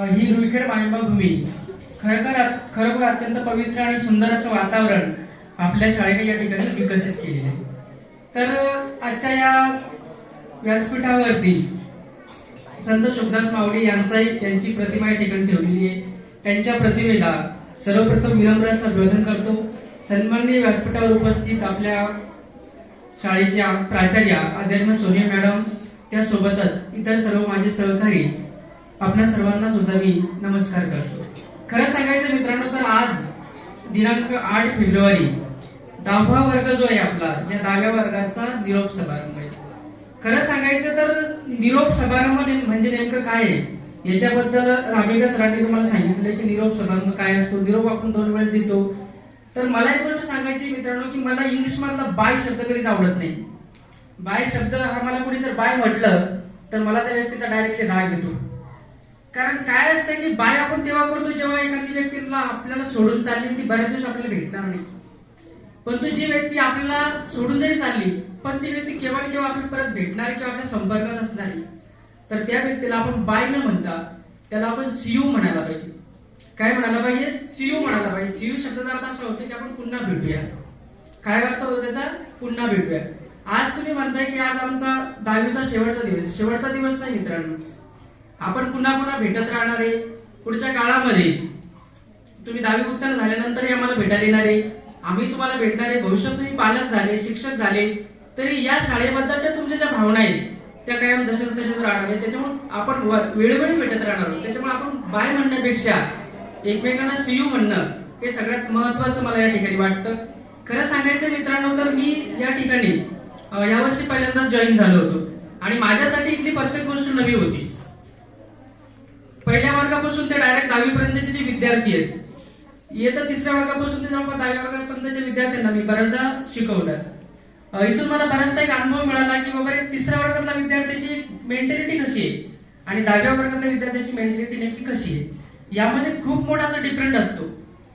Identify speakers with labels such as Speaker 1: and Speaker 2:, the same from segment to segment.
Speaker 1: ही रुईखेड मायबाभूमी खरोखर अत्यंत पवित्र आणि सुंदर असं वातावरण आपल्या शाळेने या ठिकाणी विकसित केलेले आहे. तर आजच्या या व्यासपीठावरती संत शुभदास माऊली यांची प्रतिमा या ठिकाणी ठेवलेली आहे. त्यांच्या प्रतिमेला सर्वप्रथम विनम्र असं अभिवादन करतो. सन्माननीय व्यासपीठावर उपस्थित आपल्या शाळेच्या प्राचार्या आदरणीय सोनिया मॅडम, त्यासोबतच इतर सर्व माझे सहकारी, आपल्या सर्वांना सुद्धा मी नमस्कार करतो. खरं सांगायचं मित्रांनो, तर आज दिनांक 8 फेब्रुवारी 10वा वर्ग जो आहे आपला, या 10व्या वर्गाचा निरोप समारंभ आहे. खरं सांगायचं तर निरोप समारंभ म्हणजे नेमकं काय आहे याच्याबद्दल रामेकर सरांनी तुम्हाला सांगितलं की निरोप समारंभ काय असतो. निरोप आपण 2 वेळेस देतो. तर मला एक गोष्ट सांगायची मित्रांनो की मला इंग्लिश मधला बाय शब्द कधीच आवडत नाही. बाय शब्द हा मला कोणी जर बाय म्हटलं तर मला त्या व्यक्तीचा डायरेक्टली राग येतो. कारण काय असतं की बाय आपण तेव्हा करतो जेव्हा एखादी व्यक्तीला आपल्याला सोडून चालली, ती बऱ्याच दिवस आपल्याला भेटणार नाही. परंतु जी व्यक्ती आपल्याला सोडून जरी चालली पण ती व्यक्ती केव्हा केव्हा आपल्याला परत भेटणार किंवा आपल्या संपर्कात असणार, तर त्या व्यक्तीला आपण बाय न म्हणता त्याला आपण सीयू म्हणायला पाहिजे. काय म्हणायला पाहिजे? सीयू म्हणायला पाहिजे. सीयू शब्दाचा अर्थ असा होतो की आपण पुन्हा भेटूया. काय अर्थ होतो त्याचा? पुन्हा भेटूया. आज तुम्ही म्हणताय की आज आमचा 10वीचा शेवटचा दिवस. शेवटचा दिवस नाही मित्रांनो, आपण पुन्हा पुन्हा भेटत राहणार आहे. पुढच्या काळामध्ये तुम्ही 10वी उत्तीर्ण झाल्यानंतरही आम्हाला भेटायला येणार आहे, आम्ही तुम्हाला भेटणार आहे. भविष्यात तुम्ही पालक झाले, शिक्षक झाले तरी या शाळेबद्दलच्या तुमच्या ज्या भावना आहेत त्या कायम जशाच तशाच राहणार आहे. त्याच्यामुळे आपण वेळोवेळी भेटत राहणार आहोत. त्याच्यामुळे आपण बाय म्हणण्यापेक्षा एकमेकांना सीयू म्हणणं हे सगळ्यात महत्वाचं मला या ठिकाणी वाटतं. खरं सांगायचं मित्रांनो, तर मी या ठिकाणी यावर्षी पहिल्यांदाच जॉईन झालो होतो आणि माझ्यासाठी इथली प्रत्येक गोष्ट नवी होती. पहिल्या वर्गापासून ते डायरेक्ट 10वी पर्यंतचे जे विद्यार्थी आहेत, येत्या 3ऱ्या वर्गापासून ते जवळपास 10व्या वर्गापर्यंतच्या विद्यार्थ्यांना मी बऱ्याचदा शिकवलं. इथून मला बराचसा एक अनुभव मिळाला की बाबा 3ऱ्या वर्गातल्या विद्यार्थ्याची मेंटॅलिटी कशी आहे आणि 10व्या वर्गातल्या विद्यार्थ्याची मेंटॅलिटी नेमकी कशी आहे, यामध्ये खूप मोठा असा डिफरंट असतो.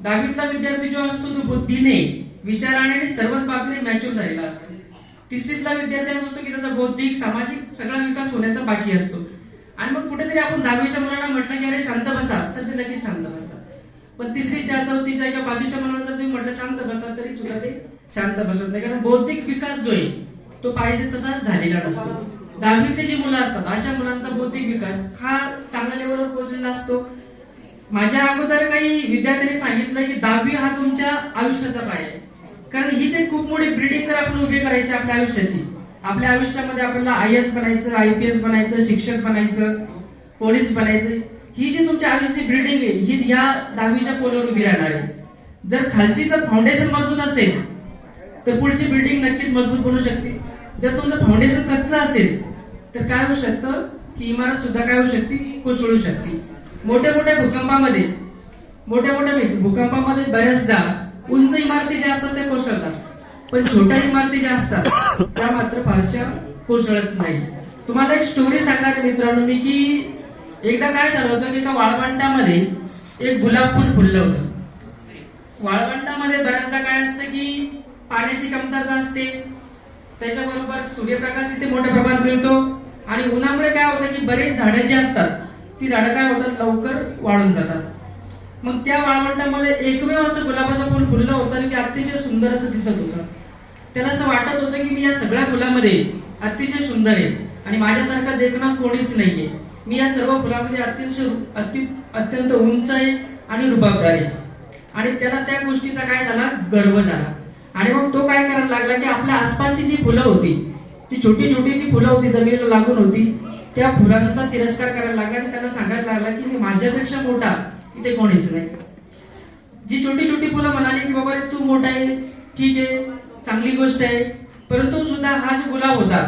Speaker 1: 10वीतला विद्यार्थी जो असतो तो बुद्धीने, विचाराने आणि सर्वच बाबतीने मॅच्युअर झालेला असतो. 3रीतला विद्यार्थी असतो की त्याचा बौद्धिक, सामाजिक सगळा विकास होण्याचा बाकी असतो. आणि मग कुठेतरी आपण 10वीच्या मुलांना म्हटलं की अरे शांत बसा, तर ते लगेच शांत बसतात. पण 3रीच्या, 4थीच्या किंवा 5वीच्या मुलांना जर तुम्ही म्हटलं शांत बसा तरी सुद्धा ते शांत बसत नाही. कारण बौद्धिक विकास जो आहे तो पाहिजे तसा झालेला नसतो. 10वीतली जी मुलं असतात अशा मुलांचा बौद्धिक विकास हा चांगल्या लेवलवर पोहोचलेला असतो. माझ्या अगोदर काही विद्यार्थ्यांनी सांगितलं की 10वी हा तुमच्या आयुष्याचा पाय आहे. कारण हीच एक खूप मोठी ब्रिडिंग जर आपण उभी करायची आपल्या आयुष्याची, आपल्या आयुष्यामध्ये आपल्याला IAS बनायचं, IPS बनायचं, शिक्षक बनायचं, पोलीस बनायचं, ही जी तुमच्या आयुष्याची ब्रिडिंग आहे ही ह्या 10वीच्या पोलवर उभी राहणार आहे. जर खालची जर फाउंडेशन मजबूत असेल तर पुढची बिल्डिंग नक्कीच मजबूत बनू शकते. जर तुमचं फाउंडेशन कच्चं असेल तर काय होऊ शकतं की इमारत सुद्धा काय होऊ शकते, कोसळू शकते. मोठ्या मोठ्या भूकंपामध्ये बऱ्याचदा उंच इमारती ज्या असतात त्या कोसळतात, पण छोट्या इमारती ज्या असतात त्या मात्र फारशा कोसळत नाही. तुम्हाला एक स्टोरी सांगणार मित्रांनो मी की एकदा काय झालं होतं की एका वाळवंटामध्ये एक गुलाब फुल फुललं होतं. वाळवंटामध्ये बऱ्याचदा काय असतं की पाण्याची कमतरता असते, त्याच्याबरोबर सूर्यप्रकाश इथे मोठ्या प्रमाणात मिळतो आणि उन्हामुळे काय होतं की बरेच झाडं जी असतात ती झाडं काय होतात, लवकर वाळून जातात. मग त्या वाळवंटामध्ये एकमेव असं गुलाबाचं फुल फुललं होतं आणि ते अतिशय सुंदर असं दिसत होतं. त्याला असं वाटत होतं की मी या सगळ्या फुलामध्ये अतिशय सुंदर आहे आणि माझ्यासारखं देखणं कोणीच नाहीये. मी या सर्व फुलामध्ये अत्यंत उंच आहे आणि रुबाबदार आहे. आणि त्याला त्या गोष्टीचा काय झाला, गर्व झाला. आणि मग तो काय करायला लागला की आपल्या आसपासची जी फुलं होती, ती छोटी छोटी जी फुलं होती जमिनीला लागून होती, त्या फुलांचा तिरस्कार करायला लागला आणि त्याला सांगायला लागला की मी माझ्यापेक्षा मोठा इथे कोणीच नाही. जी छोटी छोटी फुलं म्हणाली की बाबा तू मोठा आहे, ठीक आहे, चांगली गोष्ट आहे, परंतु सुद्धा हा जो गुलाब होता,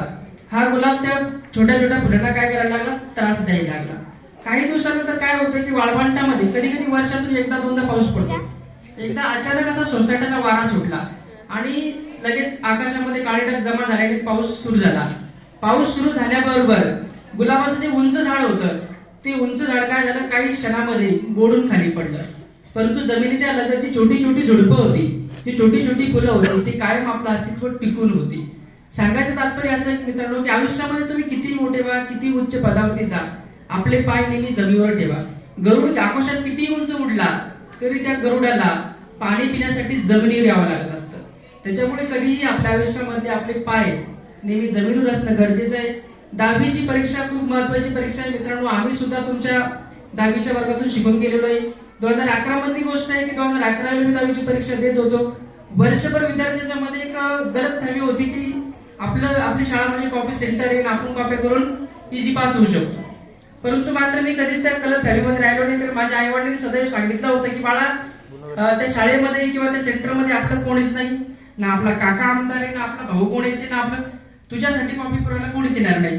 Speaker 1: हा गुलाब त्या छोट्या छोट्या फुलांना काय करायला लागला, त्रास द्यायला लागला. काही दिवसानंतर काय होतं की वाळवंटामध्ये कधी कधी वर्षातून एकदा दोनदा पाऊस पडतो. एकदा अचानक असा सोसाट्याचा वारा सुटला आणि लगेच आकाशामध्ये काळे ढग जमा झाले आणि पाऊस सुरू झाला. पाऊस सुरू झाल्याबरोबर गुलाबाचं जे उंच झाड होतं ते उंच झाड काय झालं, काही क्षणामध्ये बोडून खाली पडलं. परंतु जमिनीच्या लगत जी छोटी छोटी झुडपं होती, ती छोटी छोटी फुलं होती, ती कायम आपलं अस्तित्व टिकून होती. सांगायचं तात्पर्य असं आहे मित्रांनो की आयुष्यामध्ये तुम्ही किती मोठे व्हा, किती उच्च पदावरती जा, आपले पाय नेहमी जमिनीवर ठेवा. गरुड आकाशात किती उंच उडला तरी त्या गरुडाला पाणी पिण्यासाठी जमिनीवर यावं लागत असतं. त्याच्यामुळे कधीही आपल्या आयुष्यामध्ये आपले पाय नेहमी जमिनीवर असणं गरजेचं आहे. 10वीची परीक्षा खूप महत्वाची परीक्षा आहे मित्रांनो. आम्ही सुद्धा तुमच्या 10वीच्या वर्गातून शिकून गेलेलो आहे. 2011 मधली गोष्ट आहे की 2011 मी 10वीची परीक्षा देत होतो. वर्षभर विद्यार्थ्यांच्या मध्ये एक गलतफहमी होती की आपली शाळा म्हणजे कॉपी सेंटर आहे, आपण कॉपी करून इझी पास होऊ शकतो. परंतु मात्र मी कधीच त्या गलतफहमीमध्ये राहिलो नाही. तर माझ्या आई वडिलांनी सदैव सांगितलं होतं की बाळा, त्या शाळेमध्ये किंवा त्या सेंटरमध्ये आपलं कोणीच नाही, ना आपला काका आमदार आहे, ना आपला भाऊ कोणीच आहे, ना आपलं तुझ्यासाठी कॉपी करायला कोणीच येणार नाही.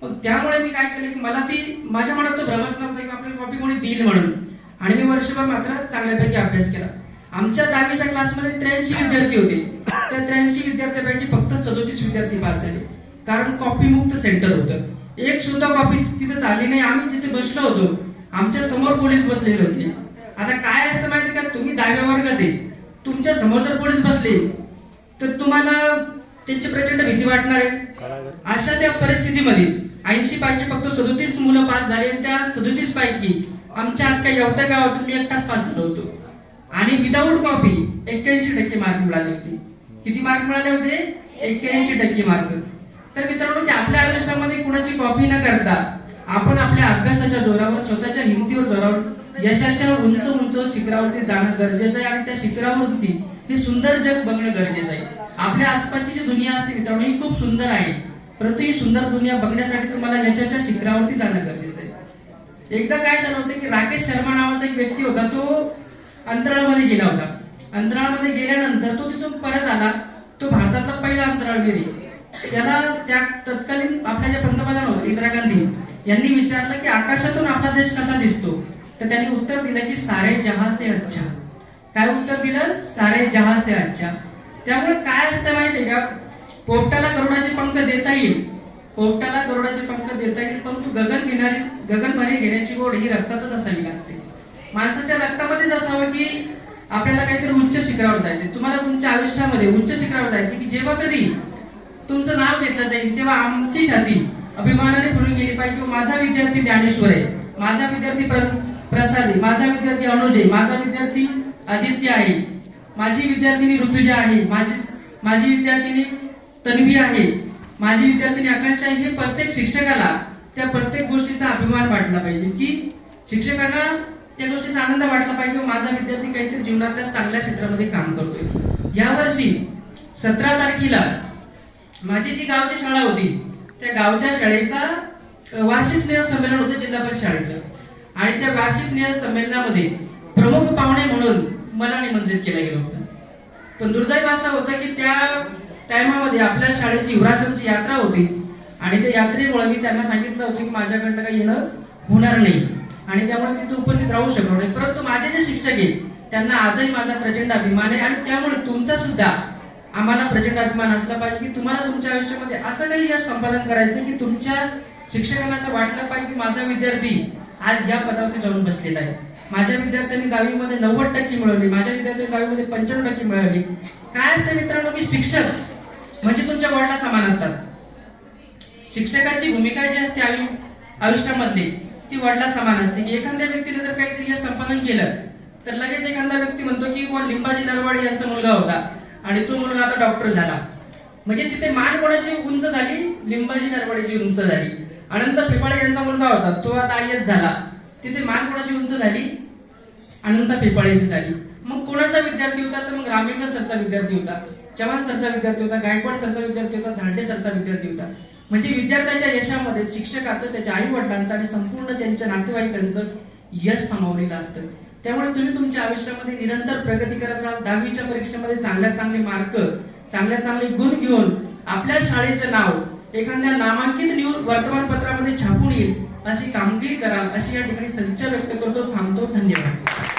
Speaker 1: मग त्यामुळे मी काय केलं की मला ती माझ्या मनात तो भ्रमच नव्हता की आपल्याला कॉपी कोणी देईल म्हणून. आणि मी वर्षभर मात्र चांगल्यापैकी अभ्यास केला. आमच्या 10वीच्या क्लासमध्ये 83 विद्यार्थी होते. त्या 83 विद्यार्थ्यांपैकी फक्त 37 विद्यार्थी पास झाले, कारण कॉपी मुक्त सेंटर होतं. एक सुद्धा कॉपी तिथे चालली नाही. आम्ही जिथे बसलो होतो आमच्या समोर पोलीस बसलेले होते. आता काय असतं माहिती का, तुम्ही 10व्या वर्गात आहे, तुमच्या समोर जर पोलीस बसले तर तुम्हाला त्यांची प्रचंड भीती वाटणार आहे. अशा त्या परिस्थितीमध्ये 80 पैकी फक्त 37 मुलं पास झाले. आणि त्या 37 पैकी आमच्या अख्ख्या एवढ्या गावातून मी एकटाच पास झालो होतो. आणि विदाऊट कॉपी 81% मार्क मिळाले होते. किती मार्क मिळाले होते? 81% मार्क. तर मित्रांनो, की आपल्या आयुष्यामध्ये कुणाची कॉपी न करता आपण आपल्या अभ्यासाच्या जोरावर, स्वतःच्या हिमतीवर जोरावर यशाच्या उंच उंच शिखरावरती जाणं गरजेचं आहे. आणि त्या शिखरावरती हे सुंदर जग बघणं गरजेचं आहे. आपल्या आसपासची जी दुनिया असते मित्रांनो, ही खूप सुंदर आहे. परंतु ही सुंदर दुनिया बघण्यासाठी तुम्हाला यशाच्या शिखरावरती जाणं गरजेचं आहे. एकदा काय झालं होतं की राकेश शर्मा नावाचा एक व्यक्ती होता. तो अंतराळामध्ये गेला होता. अंतराळामध्ये गेल्यानंतर तो तिथून परत आला. तो भारतातला पहिला अंतराळवीर आहे. त्याला त्या तत्कालीन आपल्या जे पंतप्रधान होते इंदिरा गांधी यांनी विचारलं की आकाशातून आपला देश कसा दिसतो. तर त्यांनी उत्तर दिलं की सारे जहां से अच्छा. काय उत्तर दिलं? सारे जहां से अच्छा. त्यामुळे काय असतं माहितीये का, पोपटाला गरुडाचे पंख देता येईल, पोपटाला गरुडाचे पंख देता येईल, परंतु गगनभरी घेण्याची गोड ही रक्तातच असावी लागते. माणसाच्या रक्तामध्येच असावं की आपल्याला काहीतरी उच्च शिखरावर जायचे. तुम्हाला तुमच्या आयुष्यामध्ये उच्च शिखरावर जायचे की जेव्हा कधी तुमचं नाव घेतलं जाईल तेव्हा आमची छाती अभिमानाने फुलून गेली पाहिजे. माझा विद्यार्थी ज्ञानेश्वर आहे, माझा विद्यार्थी प्रसाद आहे, माझा विद्यार्थी अनुज आहे, माझा विद्यार्थी आदित्य आहे, माझी विद्यार्थिनी ऋतुजा आहे, माझी विद्यार्थिनी तन्वी आहे, माझी विद्यार्थिनी आकांक्षा आहे. हे प्रत्येक शिक्षकाला त्या प्रत्येक गोष्टीचा अभिमान वाटला पाहिजे की शिक्षकांना त्या गोष्टीचा आनंद वाटला पाहिजे. माझा विद्यार्थी काहीतरी जीवनातल्या चांगल्या क्षेत्रामध्ये काम करतोय. यावर्षी 17 तारखेला माझी जी गावची शाळा होती त्या गावच्या शाळेचा वार्षिक स्नेह संमेलन होतं जिल्हा परिषद शाळेचं. आणि त्या वार्षिक स्नेह संमेलनामध्ये प्रमुख पाहुणे म्हणून मला निमंत्रित केलं गेलं होतं. पण दुर्दैव असं होतं की त्या टायमामध्ये आपल्या शाळेची युवराजांची यात्रा होती. आणि त्या यात्रेमुळे मी त्यांना सांगितलं होतं की माझ्याकडनं काही येणं होणार नाही आणि त्यामुळे मी तिथे उपस्थित राहू शकलो नाही. परंतु माझे जे शिक्षक आहेत त्यांना आजही माझा प्रचंड अभिमान आहे. आणि त्यामुळे तुमचा सुद्धा आम्हाला प्रचंड अभिमान असला पाहिजे की तुम्हाला तुमच्या आयुष्यामध्ये असं काही यश संपादन करायचं की तुमच्या शिक्षकांना असं वाटलं पाहिजे की माझा विद्यार्थी आज या पदावरती जाऊन बसलेला आहे. माझ्या विद्यार्थ्यांनी 10वी मध्ये 90% मिळवले, माझ्या विद्यार्थ्यांनी 10वी मध्ये 95% मिळवले. काय असतं मित्रांनो की शिक्षक म्हणजे तुमच्या वडिला समान असतात. शिक्षकाची भूमिका जी असते आयुष्यामधली ती वडिला समान असते. की एखाद्या व्यक्तीने जर काहीतरी यश संपादन केलं तर लगेच एखादा व्यक्ती म्हणतो की लिंबाजी नरवाडे यांचा मुलगा होता आणि तो मुलगा आता डॉक्टर झाला. म्हणजे तिथे मान कोणाची उंच झाली? लिंबाजी नरवाडेची उंच झाली. अनंत पिपाळे यांचा मुलगा होता, तो आता IAS झाला. तिथे मान कोणाची उंच झाली? अनंत पिपाळेची झाली. मग कोणाचा विद्यार्थी होता? तर मग रामेकर सरचा विद्यार्थी होता, चव्हाण सरचा विद्यार्थी होता, गायकवाड सरचा विद्यार्थी होता, झांडे सरचा विद्यार्थी होता. म्हणजे विद्यार्थ्याच्या यशामध्ये शिक्षकाचं, त्याच्या आई वडिलांचं आणि संपूर्ण त्यांच्या नातेवाईकांचं यश सामावलेलं असतं. त्यामुळे तुम्ही तुमच्या आयुष्यामध्ये निरंतर प्रगती करत राहा. 10वीच्या परीक्षेमध्ये चांगले मार्क, चांगले गुण घेऊन आपल्या शाळेचं नाव एखाद्या नामांकित वर्तमानपत्रामध्ये छापून येईल अशी कामगिरी करा, अशी या ठिकाणी सदिच्छा व्यक्त करतो. थांबतो. धन्यवाद.